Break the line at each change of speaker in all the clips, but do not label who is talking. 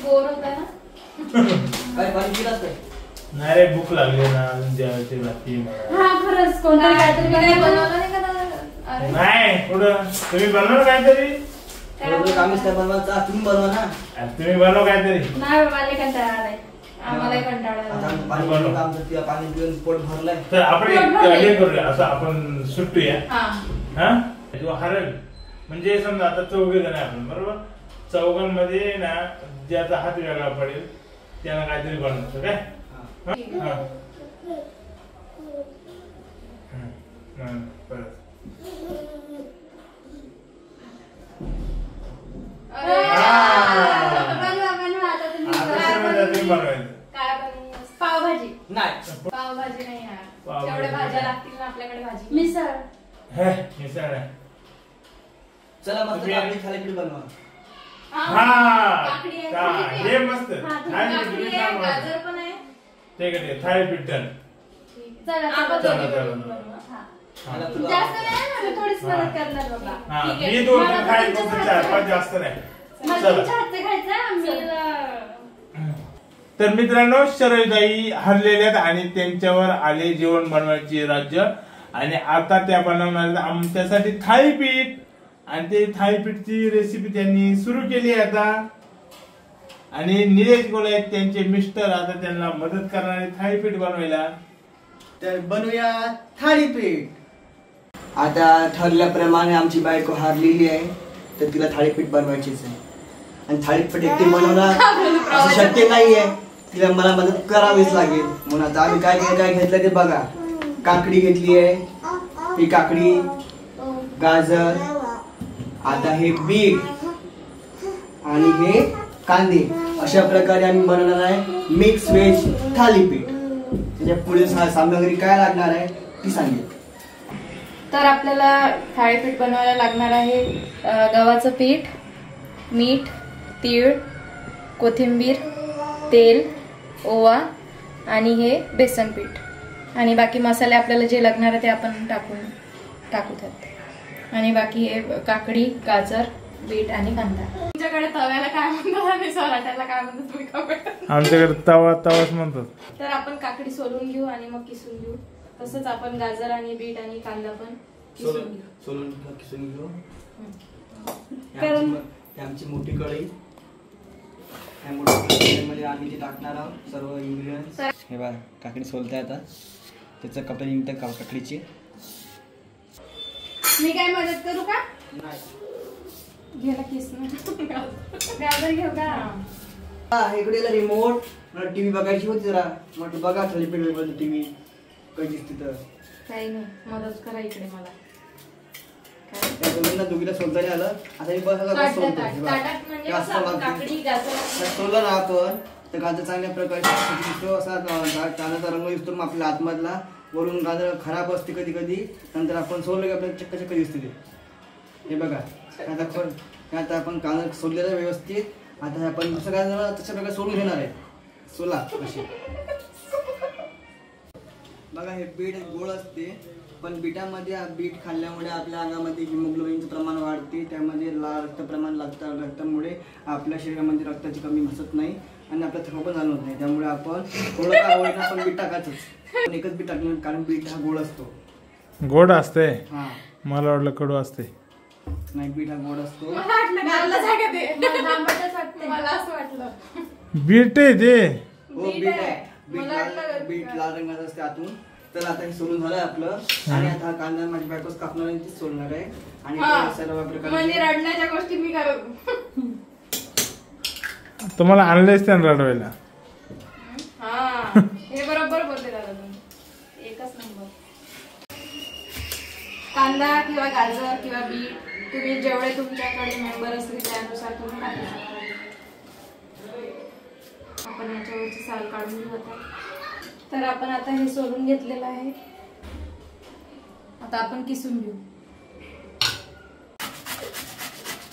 Bore होता ना
काय पाणी पिलास काय?
नाही रे भूक लागली ना जेवायची बाकी मला.
हा खरंच कोणतरी काहीतरी बनवलं नाही का? अरे
नाही पुढं तुम्ही बनवा काहीतरी.
कामीच काय बनवायचा तुम्ही बनवा ना.
तुम्ही बनवा काहीतरी.
नाही बाबा मला कंटाळा आलाय. आम्हाला कंटाळा आलाय.
पाणी पिऊन पोट भरलंय.
तर आपण हे करूया असं आपण सुटूया. हा जो हरल म्हणजे समजा आता चौघे जण आपण बरोबर चौघांमध्ये ना ज्याचा हात वेगळा पडेल त्याला काहीतरी बनवायचं काय.
पावभाजी
नाही
पावभाजी नाही यार तेवढ्या भाज्या लागतील ना आपल्याकडे भाजी मिसळ
मिसळ आहे.
चला मग काकडी थालीपीठ बनवा.
हे मस्त
गाजर पण आहे
ते काय थालीपीठ डन.
जास्त नाही थोडीच मदत करणार बाबा.
मी 2-3 खाईल फक्त 4-5 जास्त नाही. तर मित्रांनो शरयूताई हरलेल्यात आणि त्यांच्यावर आले जेवण बनवायचे राज्य आणि आता त्या बनवणार आमच्यासाठी थालीपीठ आणि ते थालीपीठची रेसिपी त्यांनी सुरू केली आता आणि निलेश गोळे त्यांचे मिस्टर आता त्यांना मदत करणारे थालीपीठ बनवायला.
तर बनवूया थालीपीठ. आता ठरल्याप्रमाणे आमची बायको हारलेली आहे तर तिला थालीपीठ बनवायचीच आहे आणि थालीपीठ एकटी बनवणं असं शक्य नाहीये. तिला मला मदत करावीच लागेल म्हणून आता आम्ही काय घेतलं ते बघा. काकडी घेतली आहे ही काकडी गाजर आता हे बीट आणि हे कांदे अशा प्रकारे आम्ही बनवणार आहे मिक्स व्हेज थालीपीठ. त्याच्या पुढे सामग्री काय लागणार आहे ती सांगेल.
तर आपल्याला थालीपीठ बनवायला लागणार आहे गव्हाचं पीठ मीठ तीळ कोथिंबीर तेल ओवा आणि हे बेसन पीठ आणि बाकी मसाले आपल्याला जे लागणार आहे ते आपण टाकू त्यात आणि बाकी हे काकडी गाजर बीट आणि कांदा. तुमच्याकडे तव्याला काय म्हणतात आणि सराट्याला काय म्हणतात तुम्ही कमेंट.
आमच्याकडे तवाच म्हणतात.
तर आपण काकडी सोलून घेऊ आणि मग किसून घेऊ. तसंच आपण गाजर आणि बीट आणि कांदा पण
किसून घेऊ. आमची मोठी कढई या मोठ्या कढईमध्ये आम्ही ते टाकणार आहोत सर्व इन्ग्रेडियंट्स. हे बघा काकडी सोलते आता त्याचं कपडे निघतं काकडीची.
मी काय मदत करू का?
नाही
घे ना किस गाजर घेऊ का?
इकडे रिमोट मला टीव्ही बघायची होती जरा म्हटलं बघा थालीपीठ टीव्ही काही दिसते तर
काही नाही मदत करा इकडे मला.
दोघीला सोलता नाही आलं आता मी बस सोडलं ना आपण तर गाजर चांगल्या प्रकारे असा कांद्याचा रंग दिसतो मग आपल्या आतमधला वरून गाजर खराब असते कधी कधी नंतर आपण सोडलं की आपल्याला चक्क दिसते ते. हे बघा आता आपण कांदा सोडलेला व्यवस्थित आता आपण दुसरं गाजर तशा प्रकारे सोडून घेणार आहे. सोला अशी बघा हे बीट गोड असते पण बीटामध्ये बीट खाल्ल्यामुळे आपल्या अंगामध्ये हिमोग्लोबिनचं प्रमाण वाढते त्यामध्ये रक्त प्रमाण लागतं रक्तामुळे आपल्या शरीरामध्ये रक्ताची कमी भासत नाही आणि आपला थकवा पण जाणवत नाही त्यामुळे आपण थोडं का आवडीनं पण बीट टाकायचंच. एकच बीट टाकलं कारण बीट हा गोड असतो.
गोड असते.
हा
मला वाटलं कडू असते.
नाही बीट हा गोड असतो.
मला असं वाटलं
बीट आहे ते.
हो बीट आहे बीट लाल रंगाचं असते आतून. तर आता हे सोडून झालंय आपलं आणि आता कांदा माझी बायकोच कापणार आहे तीच सोडणार आहे आणि सर्व प्रकारचे
रडण्याच्या गोष्टी मी करत.
तुम्हाला आणलेच त्यानं रडवायला.
हे बरोबर बोलते दादा तुम्ही एकच नंबर. कांदा किंवा गाजर किंवा बीट तुम्ही जेवढे तुमच्याकडे मेंबर असतील त्यानुसार तुम्ही टाकू शकता. आपण याच्यावरची साल काढून घेऊ आता. तर आपण आता हे सोलून घेतलेलं आहे आता आपण किसून घेऊ.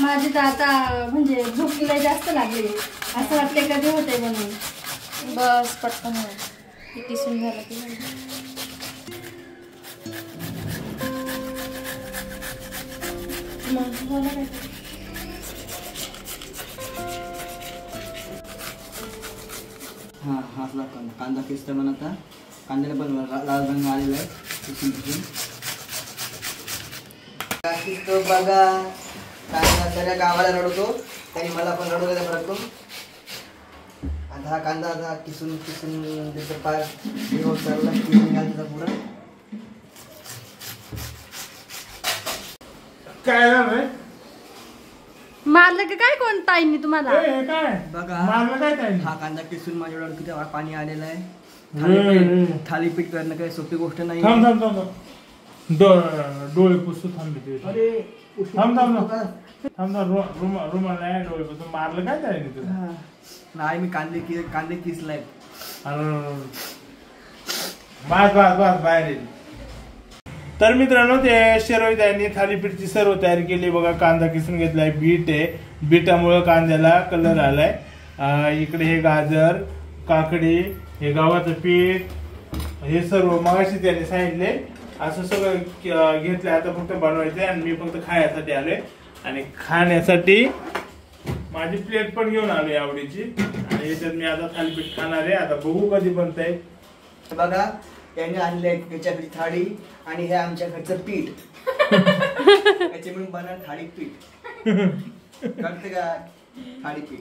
माझी तर आता म्हणजे भूक जास्त लागली असं वाटते कधी होते म्हणून बस पटकन हे किसून झालं की
हा हा असला कांदा किसतो म्हणून आता कांद्याला पण लाल रंग आलेला आहे किसतो बघा. कांदा सगळ्या गावाला रडवतो त्यांनी मला पण रडवलं त्या परत. आता हा कांदा आता किसून त्याचं पाय चालला निघाला पुरा.
काय झालंय
मारलं का काय कोण ताईंनी तुम्हाला?
काय
बघा
मारलं काय काय
हा कांदा किसून माझ्या डोळ्यात किती पाणी आलेलं आहे. थालीपीठ करणं काही सोपी गोष्ट नाही.
थांब थांब थांब डोळे पुसू थांबले.
अरे
थांब थांब थांब रुमाल नाही डोळे पुसून मारलं काय काय तुला?
नाही मी कांदे किसलाय.
अरे बस बाहेर येईल. तर मित्रांनो ते शरविताईंनी थालीपीठची सर्व तयारी केली बघा. कांदा किसून घेतलाय, बीट आहे, बीटामुळे कांद्याला कलर आलाय. इकडे हे गाजर, काकडी, हे गव्हाचं पीठ, हे सर्व मगाशी त्यांनी सांगितले असं सगळं घेतलंय. आता फक्त बनवायचंय आणि मी फक्त खाण्यासाठी आलोय आणि खाण्यासाठी माझी प्लेट पण घेऊन आलोय आवडीची आणि याच्यात मी आता थालीपीठ खाणार आहे. आता बघू कधी बनतंय.
बघा त्यांनी आणले त्याच्याकडे थाळी आणि हे आमच्या घरचं पीठ त्याचे म्हणून बनणार थाळीपीठ. कळते का थाळीपीठ?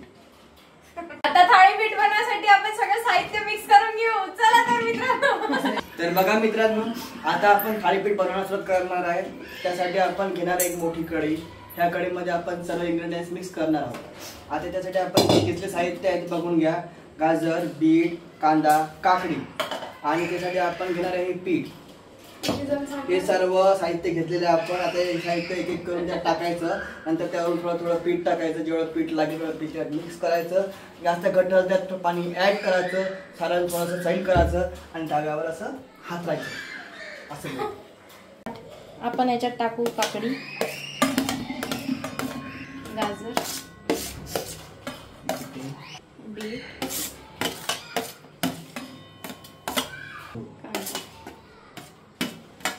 आता थाळीपीठ बनवण्यासाठी आपण सगळं साहित्य मिक्स करून घेऊ. चला तर मित्रांनो.
तर बघा मित्रांनो आता आपण थाळीपीठ बनवण्यास सुरुवात करणार आहे. त्यासाठी आपण घेणार एक मोठी कढई. ह्या कढईमध्ये आपण सर्व इन्ग्रेडियंट्स मिक्स करणार आहोत. आता त्यासाठी आपण घेतले साहित्य आहे बघून घ्या. गाजर, बीट, कांदा, काकडी आणि त्यासाठी आपण घेणार आहे पीठ. हे सर्व साहित्य घेतलेले आपण आता हे साहित्य एक एक करून त्यात टाकायचं. नंतर त्यावर थोडं पीठ टाकायचं. जेवढं पीठ लागेल तेवढं पीठ मिक्स करायचं. जास्त घट्ट त्यात पाणी ऍड करायचं. सारण थोडंसं साईड करायचं आणि धाग्यावर असं हातरायचं असं.
आपण याच्यात टाकू काकडी, गाजर, बीट,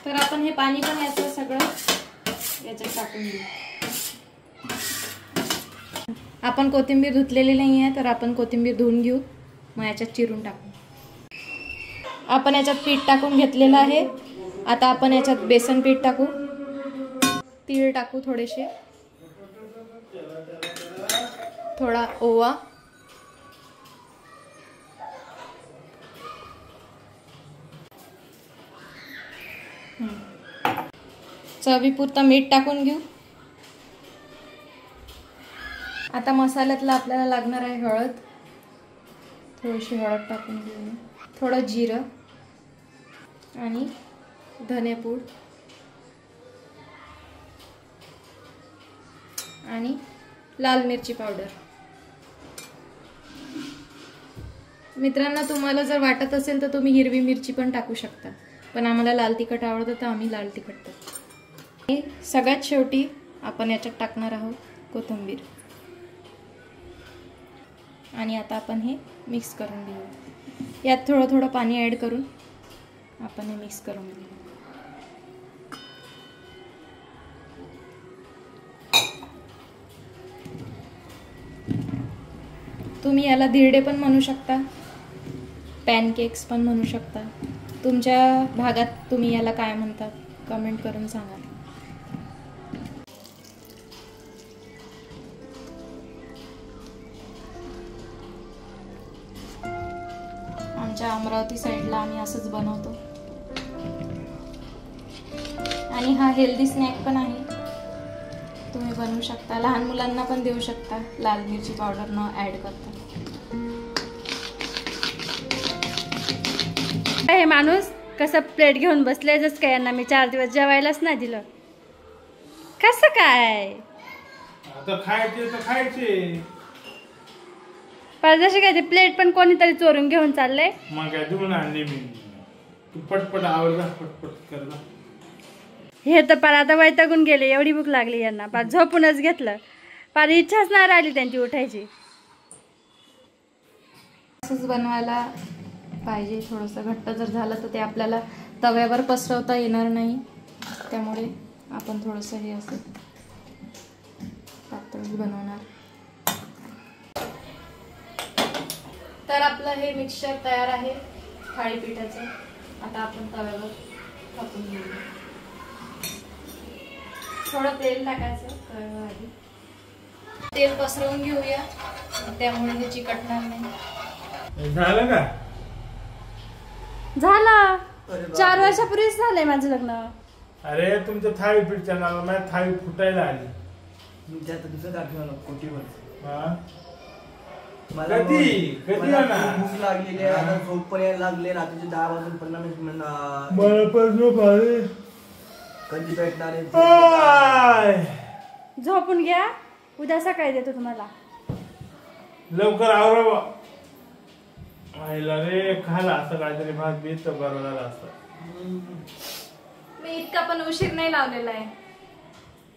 तर आपण हे पाणी पण याचं सगळं याच्यात टाकून घेऊ. आपण कोथिंबीर धुतलेली नाही आहे तर आपण कोथिंबीर धुवून घेऊ. मग याच्यात चिरून टाकू. आपण याच्यात पीठ टाकून घेतलेलं आहे. आता आपण याच्यात बेसन पीठ टाकू, तीळ टाकू थोडेसे, थोडा ओवा, चवीपुरतं मीठ टाकून घेऊ. आता मसाल्यातला आपल्याला लागणार आहे हळद. थोडीशी हळद टाकून घेऊ. थोडं जिरं आणि धनेपूड आणि लाल मिरची पावडर. मित्रांनो तुम्हाला जर वाटत असेल तर तुम्ही हिरवी मिरची पण टाकू शकता, पण आम्हाला लाल तिखट आवडतं तर आम्ही लाल तिखट टाकतो. सगळ्यात शेवटी आपण याच्यात टाकणार आहोत कोथिंबीर आणि आता आपण हे मिक्स करून घेऊ. यात थोडं थोडं पाणी ॲड करून आपण हे मिक्स करून घेऊ. तुम्ही याला धिरडे पण म्हणू शकता, पॅनकेक्स पण म्हणू शकता. तुमच्या भागात तुम्ही याला काय म्हणतात कमेंट करून सांगा. आमच्या अमरावती साईडला आम्ही असंच बनवतो आणि हा हेल्दी स्नॅक पण आहे. तुम्ही बनवू शकता, लहान मुलांना पण देऊ शकता लाल मिरची पावडर न ऍड करता.
हे माणूस कसं प्लेट घेऊन बसले जस काय यांना मी 4 दिवस जेवायलाच नाही दिलं. कसं काय
आता खायचे तर खायचे,
पर जसे काय ते प्लेट पण कोणीतरी चोरून घेऊन चालले.
मग काय देऊन आणले मी. तू पटपट आवडला पटपट करला.
हे तर पार आता वैतागून गेले. एवढी भूक लागली यांना, पार झोपूनच घेतलं. पार इच्छाच नाही राहिली त्यांची उठायची.
असंच बनवायला पाहिजे. थोडंसं घट्ट जर झालं तर ते आपल्याला तव्यावर पसरवता येणार नाही. त्यामुळे आपण थोडंसं हे असं पातळ बनवणार. तर आपलं हे मिक्सचर तयार आहे थाळीपीठाचं. आता आपण तव्यावर टाकून घेऊया. थोडं तेल टाकायचं तव्यावर आधी. तेल पसरवून घेऊया त्यामुळे हे चिकटणार नाही.
झालं का?
झालं.
अरे बापरे.
4 वर्षापूर्वीच झालंय माझं लग्न.
अरे तुमच्या थाळीपीठच्या नावाला माझी थाळी फुटायला आली.
मी त्यात दुसरं दाखवलं कोटीवर.
हा?
मला
कधी
मला
ना?
खूप भूक लागलेली आहे. आता झोप पण यायला लागले. रात्रीचे 10 वाजून 50 मिनिट
मला पण झोप आली.
कधी भेटणार आहे?
आय.
झोपून घ्या, उद्या सकाळी देतो तुम्हाला.
लवकर आवरा. आईला रे खायला असं काहीतरी भात बीत तर बरं झालं असतं.
मी इतका पण उशीर नाही लावलेला आहे.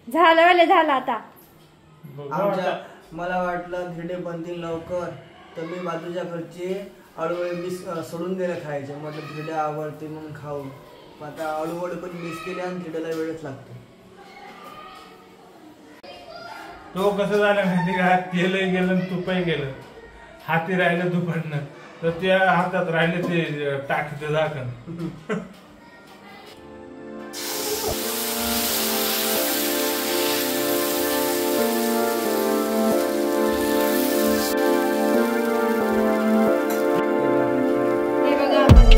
झालं आता.
बघू
आमच्या
आता.
मला वाटलं धिरडे बनतील लवकर, तर मी बाजूच्या घरचे अळूवडे मिस सोडून दिले खायचे. म्हटलं धिरडे आवडते म्हणून खाऊ. आता अळूवडे पण मिस केले आणि धिरड्याला वेळच लागतो.
तो कसं झालं माहिती का? तेलही गेलं तुपही गेलं. हाती राहिलं दुपटनं तर त्या हातात राहिले ते टाकीचं झाकण.
हे बघा आपण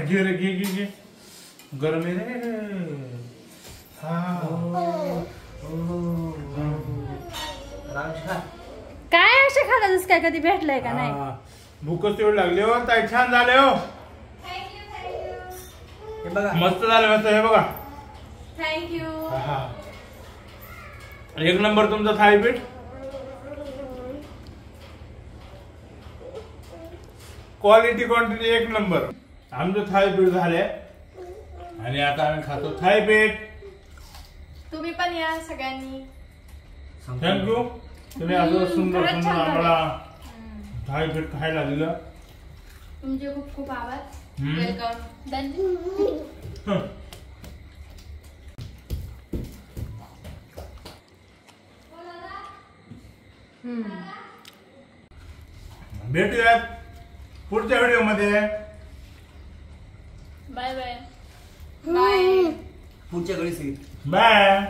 घे रे घे गरम आहे रे. हा.
रामशा,
काय असे खाल्लं काय कधी भेटलंय का नाही?
हा. भूकच तेवढी लागली हो ताई. छान झाले हो.
हे बघा
मस्त झालं मस्त. हे बघा.
थँक्यू.
हा. एक नंबर तुमचं थाळीपीठ. क्वालिटी क्वांटिटी एक नंबर. आमचं थाळीपीठ झाले आणि आता आम्ही खातो थाळीपीठ.
तुम्ही पण या सगळ्यांनी.
थँक्यू. तुम्ही असं सुंदर
खरंच
सुंदर
छान झालंय.
आम्हाला थाळीपीठ खायला दिलं.
तुमचे खूप खूप आभार.
हम्म.
वेलकम. धन्यवाद.
हं. भेटूयात पुढच्या व्हिडिओ मध्ये.
Bye bye. बाय.
पुढच्या घरी
बाय.